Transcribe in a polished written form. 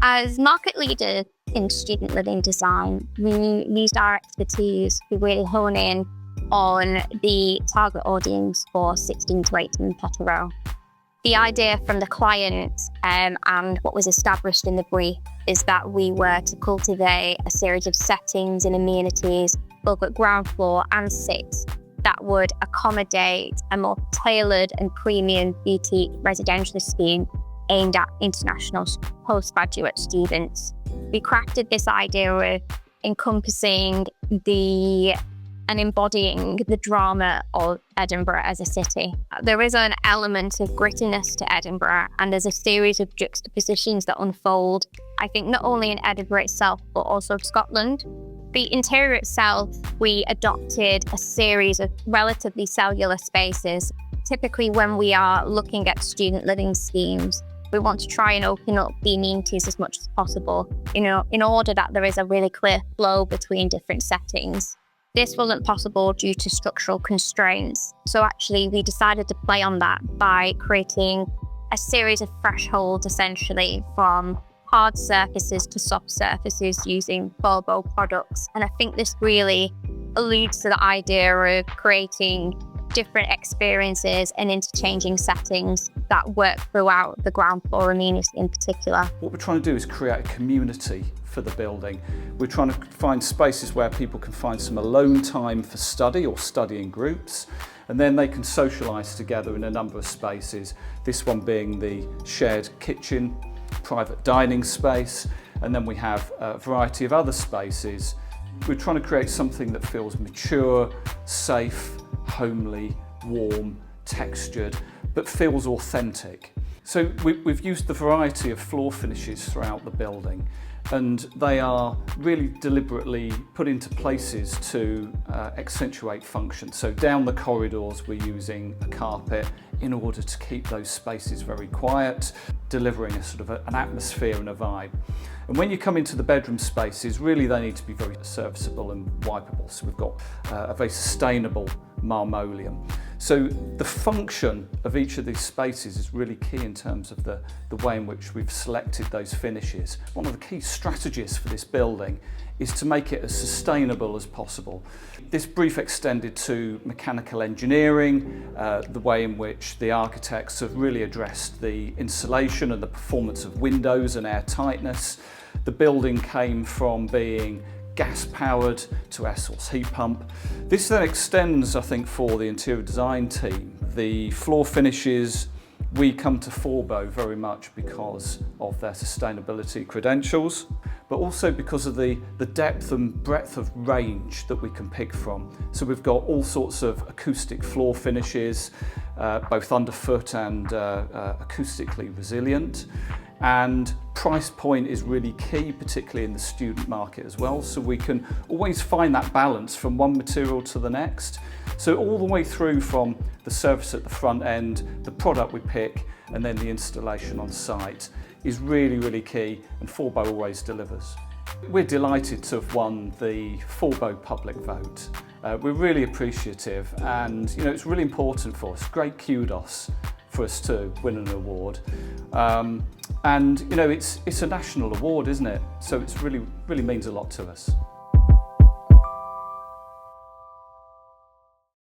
As market leader in student living design, we used our expertise to really hone in on the target audience for 16 to 18 Potterrow. The idea from the client and what was established in the brief is that we were to cultivate a series of settings and amenities, both at ground floor and sixth, that would accommodate a more tailored and premium boutique residential scheme aimed at international postgraduate students. We crafted this idea of encompassing and embodying the drama of Edinburgh as a city. There is an element of grittiness to Edinburgh, and there's a series of juxtapositions that unfold, I think, not only in Edinburgh itself, but also Scotland. The interior itself, we adopted a series of relatively cellular spaces. Typically, when we are looking at student living schemes, we want to try and open up the amenities as much as possible, in order that there is a really clear flow between different settings. This wasn't possible due to structural constraints. So actually, we decided to play on that by creating a series of thresholds, essentially, from hard surfaces to soft surfaces using Forbo products. And I think this really alludes to the idea of creating different experiences and interchanging settings that work throughout the ground floor amenity in particular. What we're trying to do is create a community for the building. We're trying to find spaces where people can find some alone time for study or study in groups, and then they can socialise together in a number of spaces. This one being the shared kitchen, private dining space, and then we have a variety of other spaces. We're trying to create something that feels mature, safe, homely, warm, textured, but feels authentic. So we've used the variety of floor finishes throughout the building, and they are really deliberately put into places to accentuate function. So down the corridors we're using a carpet in order to keep those spaces very quiet, delivering a sort of an atmosphere and a vibe. And when you come into the bedroom spaces, really they need to be very serviceable and wipeable. So we've got a very sustainable Marmoleum. So the function of each of these spaces is really key in terms of the way in which we've selected those finishes. One of the key strategies for this building is to make it as sustainable as possible. This brief extended to mechanical engineering, the way in which the architects have really addressed the insulation and the performance of windows and air tightness. The building came from being gas-powered to air source heat pump. This then extends, I think, for the interior design team. The floor finishes, we come to Forbo very much because of their sustainability credentials, but also because of the depth and breadth of range that we can pick from. So we've got all sorts of acoustic floor finishes, both underfoot and acoustically resilient. And price point is really key, particularly in the student market as well. So we can always find that balance from one material to the next. So all the way through from the surface at the front end, the product we pick, and then the installation on site is really, really key, and Forbo always delivers. We're delighted to have won the Forbo public vote. We're really appreciative, and it's really important for us. Great kudos for us to win an award. And it's a national award, isn't it? So it's really means a lot to us.